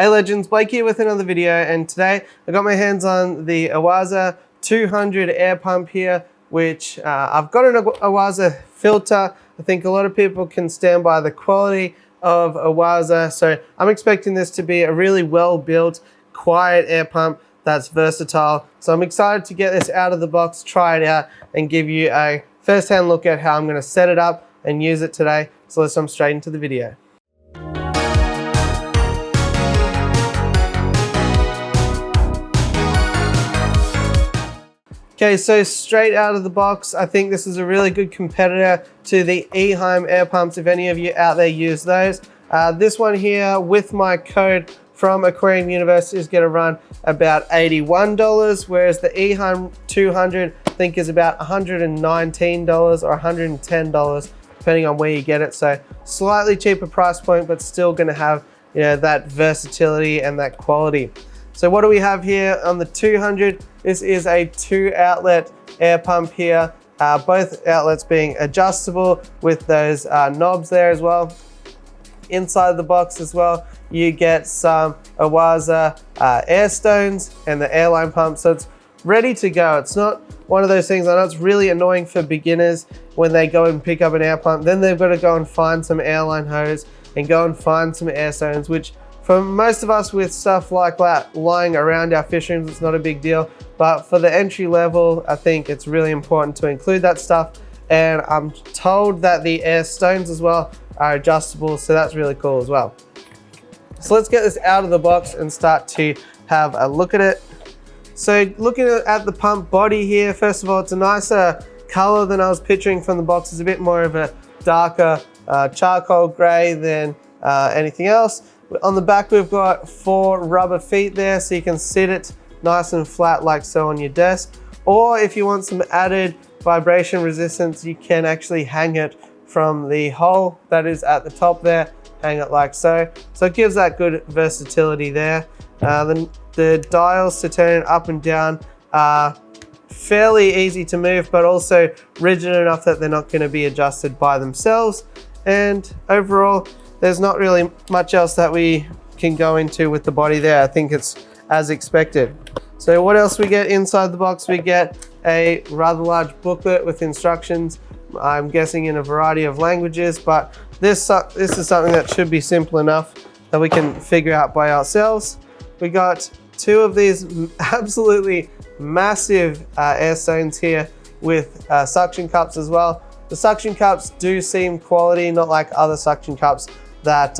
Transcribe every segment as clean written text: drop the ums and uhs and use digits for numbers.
Hey legends, Blake here with another video, and today I got my hands on the Oase 200 air pump here, which I've got an Oase filter. I think a lot of people can stand by the quality of Oase, so I'm expecting this to be a really well built, quiet air pump that's versatile. So I'm excited to get this out of the box, try it out, and give you a first-hand look at how I'm going to set it up and use it today. So let's jump straight into the video. Okay, so straight out of the box, I think this is a really good competitor to the Eheim air pumps, if any of you out there use those. This one here, with my code from Aquarium University, is going to run about $81, whereas the Eheim 200 I think is about $119 or $110, depending on where you get it. So slightly cheaper price point, but still going to have, you know, that versatility and that quality. So what do we have here on the 200? This is a 2-outlet air pump here, both outlets being adjustable with those knobs there as well. Inside the box as well, you get some Oase air stones and the airline pump, so it's ready to go. It's not one of those things, I know it's really annoying for beginners when they go and pick up an air pump, then they've got to go and find some airline hose and go and find some air stones, which for most of us with stuff like that lying around our fish rooms, it's not a big deal. But for the entry level, I think it's really important to include that stuff. And I'm told that the air stones as well are adjustable, so that's really cool as well. So let's get this out of the box and start to have a look at it. So looking at the pump body here, first of all, it's a nicer color than I was picturing from the box. It's a bit more of a darker charcoal gray than anything else. On the back, we've got 4 rubber feet there, so you can sit it nice and flat like so on your desk. Or if you want some added vibration resistance, you can actually hang it from the hole that is at the top there, hang it like so. So it gives that good versatility there. The dials to turn it up and down are fairly easy to move, but also rigid enough that they're not going to be adjusted by themselves. And overall, there's not really much else that we can go into with the body there. I think it's as expected. So what else we get inside the box? We get a rather large booklet with instructions, I'm guessing in a variety of languages, but this is something that should be simple enough that we can figure out by ourselves. We got 2 of these absolutely massive air stones here with suction cups as well. The suction cups do seem quality, not like other suction cups that,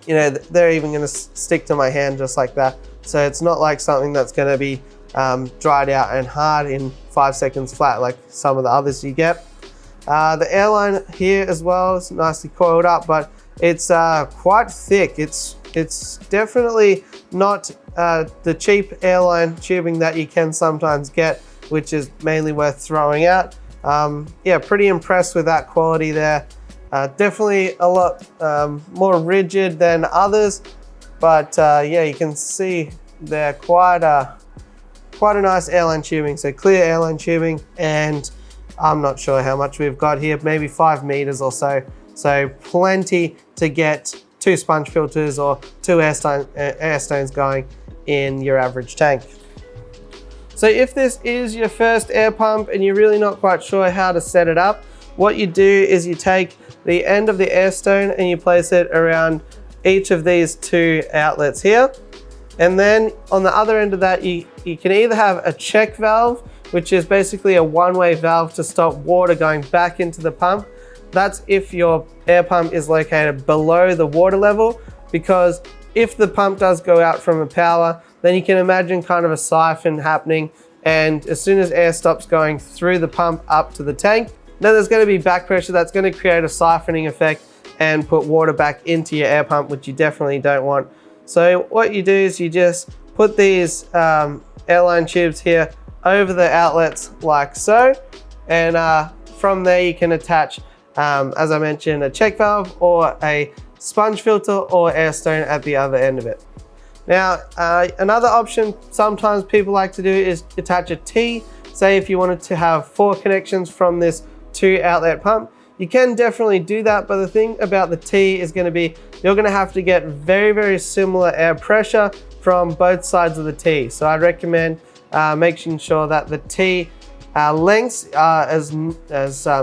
you know, they're even going to stick to my hand just like that. So it's not like something that's going to be dried out and hard in 5 seconds flat like some of the others you get. The airline here as well is nicely coiled up, but it's quite thick. It's definitely not the cheap airline tubing that you can sometimes get, which is mainly worth throwing out. Yeah, pretty impressed with that quality there. Definitely a lot more rigid than others, but yeah, you can see they're quite a nice airline tubing. So clear airline tubing, and I'm not sure how much we've got here, maybe 5 meters or so. So plenty to get 2 sponge filters or 2 air stones going in your average tank. So if this is your first air pump and you're really not quite sure how to set it up, what you do is you take the end of the air stone and you place it around each of these 2 outlets here. And then on the other end of that, you can either have a check valve, which is basically a one-way valve to stop water going back into the pump. That's if your air pump is located below the water level, because if the pump does go out from a power, then you can imagine kind of a siphon happening. And as soon as air stops going through the pump up to the tank, then there's going to be back pressure that's going to create a siphoning effect and put water back into your air pump, which you definitely don't want. So what you do is you just put these airline tubes here over the outlets like so, and from there you can attach, as I mentioned, a check valve or a sponge filter or air stone at the other end of it. Now, another option sometimes people like to do is attach a T. Say if you wanted to have 4 connections from this 2-outlet pump, you can definitely do that, but the thing about the T is going to be you're going to have to get very, very similar air pressure from both sides of the T. So I'd recommend making sure that the T lengths are as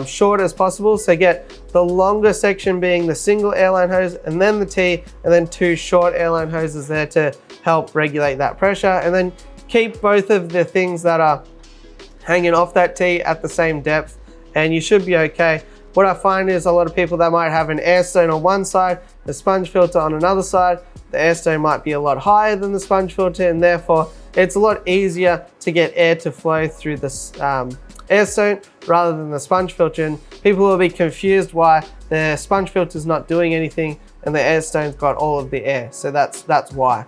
short as possible. So get the longer section being the single airline hose, and then the T, and then 2 short airline hoses there to help regulate that pressure. And then keep both of the things that are hanging off that T at the same depth, and you should be okay. What I find is a lot of people that might have an air stone on one side, a sponge filter on another side. The air stone might be a lot higher than the sponge filter, and therefore it's a lot easier to get air to flow through this air stone rather than the sponge filter. And people will be confused why the sponge filter is not doing anything and the air stone's got all of the air. So that's why.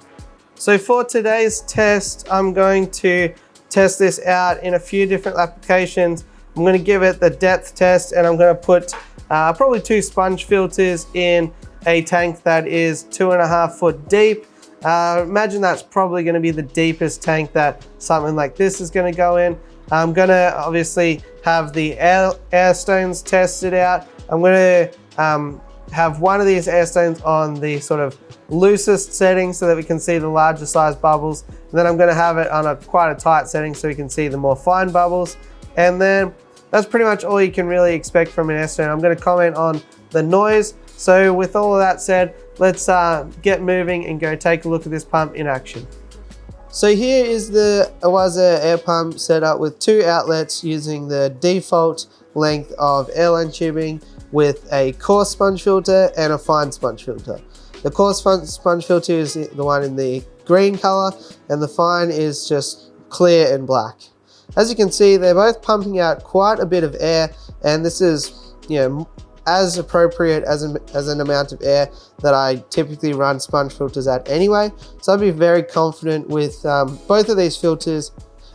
So for today's test, I'm going to test this out in a few different applications. I'm going to give it the depth test, and I'm going to put probably 2 sponge filters in a tank that is 2.5 foot deep. Imagine that's probably going to be the deepest tank that something like this is going to go in. I'm going to obviously have the air stones tested out. I'm going to have one of these air stones on the sort of loosest setting so that we can see the larger size bubbles. And then I'm going to have it on quite a tight setting so we can see the more fine bubbles. And then that's pretty much all you can really expect from an air stone. I'm going to comment on the noise. So with all of that said, let's get moving and go take a look at this pump in action. So here is the Oase air pump set up with 2 outlets using the default length of airline tubing with a coarse sponge filter and a fine sponge filter. The coarse sponge filter is the one in the green color, and the fine is just clear and black. As you can see, they're both pumping out quite a bit of air, and this is, you know, as appropriate as an amount of air that I typically run sponge filters at anyway. So I'd be very confident with both of these filters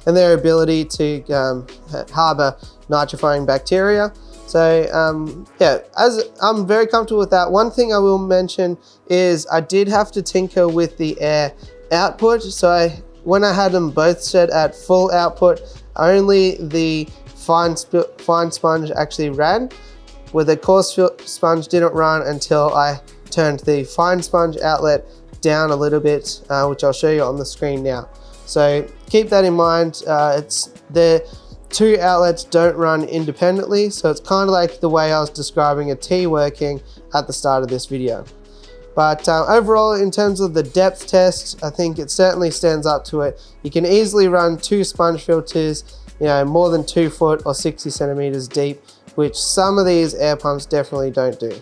and their ability to harbor nitrifying bacteria. So yeah, as I'm very comfortable with that. One thing I will mention is I did have to tinker with the air output. So when I had them both set at full output, only the fine sponge actually ran, where the coarse sponge didn't run until I turned the fine sponge outlet down a little bit, which I'll show you on the screen now. So keep that in mind. The 2 outlets don't run independently, so it's kind of like the way I was describing a T working at the start of this video. But overall, in terms of the depth test, I think it certainly stands up to it. You can easily run 2 sponge filters, you know, more than 2 foot or 60 centimeters deep, which some of these air pumps definitely don't do.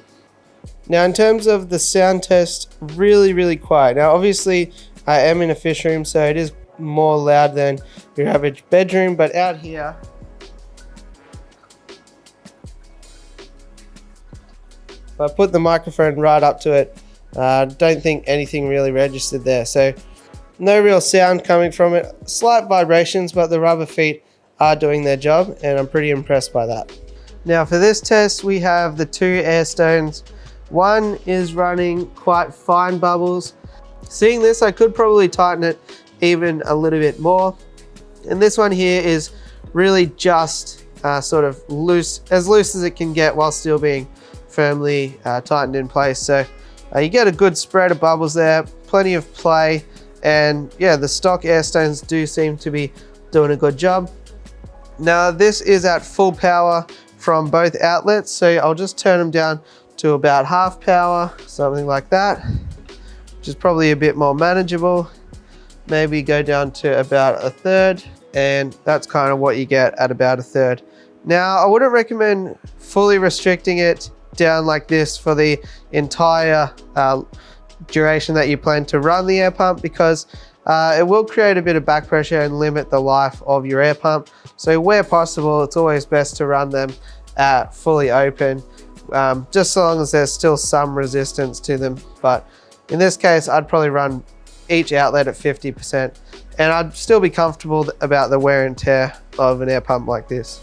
Now in terms of the sound test, really, really quiet. Now obviously I am in a fish room, so it is more loud than your average bedroom, but out here, if I put the microphone right up to it, don't think anything really registered there. So no real sound coming from it. Slight vibrations, but the rubber feet are doing their job, and I'm pretty impressed by that. Now for this test, we have the 2 air stones. One is running quite fine bubbles. Seeing this, I could probably tighten it even a little bit more. And this one here is really just sort of loose as it can get while still being firmly tightened in place. So you get a good spread of bubbles there, plenty of play, and yeah, the stock air stones do seem to be doing a good job. Now this is at full power from both outlets, so I'll just turn them down to about half power, something like that, which is probably a bit more manageable. Maybe go down to about 1/3, and that's kind of what you get at about 1/3. Now I wouldn't recommend fully restricting it down like this for the entire duration that you plan to run the air pump, because it will create a bit of back pressure and limit the life of your air pump. So where possible, it's always best to run them fully open, just so long as there's still some resistance to them. But in this case, I'd probably run each outlet at 50%, and I'd still be comfortable about the wear and tear of an air pump like this.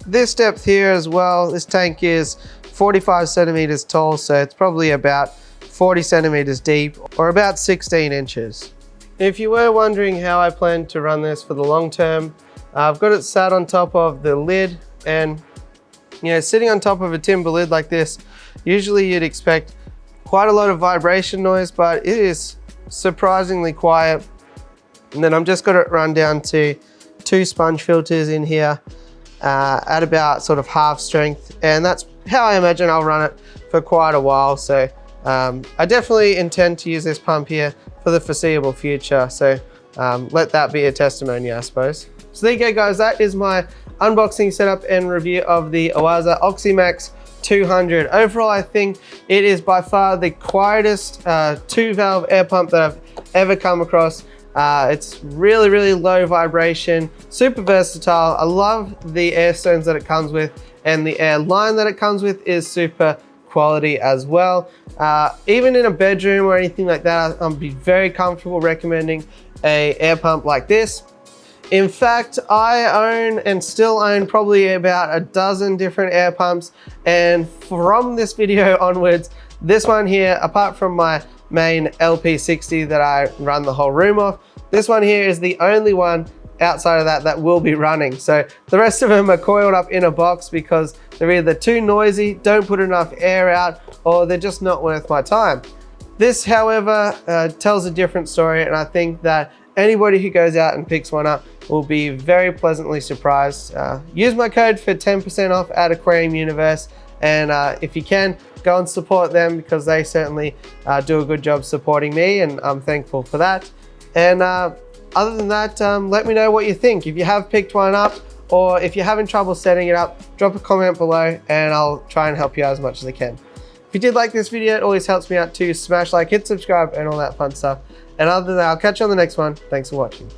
This depth here as well, this tank is 45 centimeters tall, so it's probably about 40 centimeters deep, or about 16 inches. If you were wondering how I plan to run this for the long term, I've got it sat on top of the lid, and You know, sitting on top of a timber lid like this, usually you'd expect quite a lot of vibration noise, but it is surprisingly quiet. And then I'm just got it run down to 2 sponge filters in here at about sort of half strength. And that's how I imagine I'll run it for quite a while. So I definitely intend to use this pump here for the foreseeable future. So let that be a testimony, I suppose. So there you go, guys. That is my unboxing, setup, and review of the Oase OxyMax 200. Overall, I think it is by far the quietest 2-valve air pump that I've ever come across. It's really, really low vibration, super versatile. I love the air stones that it comes with, and the air line that it comes with is super quality as well. Even in a bedroom or anything like that, I'll be very comfortable recommending a air pump like this. In fact, I own and still own probably about a dozen different air pumps, and from this video onwards, this one here, apart from my main LP60 that I run the whole room off, this one here is the only one outside of that will be running. So the rest of them are coiled up in a box because they're either too noisy, don't put enough air out, or they're just not worth my time. This, however, tells a different story, and I think that anybody who goes out and picks one up will be very pleasantly surprised. Use my code for 10% off at Aquarium Universe, and if you can, go and support them because they certainly do a good job supporting me, and I'm thankful for that. And other than that, let me know what you think. If you have picked one up, or if you're having trouble setting it up, drop a comment below and I'll try and help you out as much as I can. If you did like this video, it always helps me out to smash like, hit subscribe, and all that fun stuff. And other than that, I'll catch you on the next one. Thanks for watching.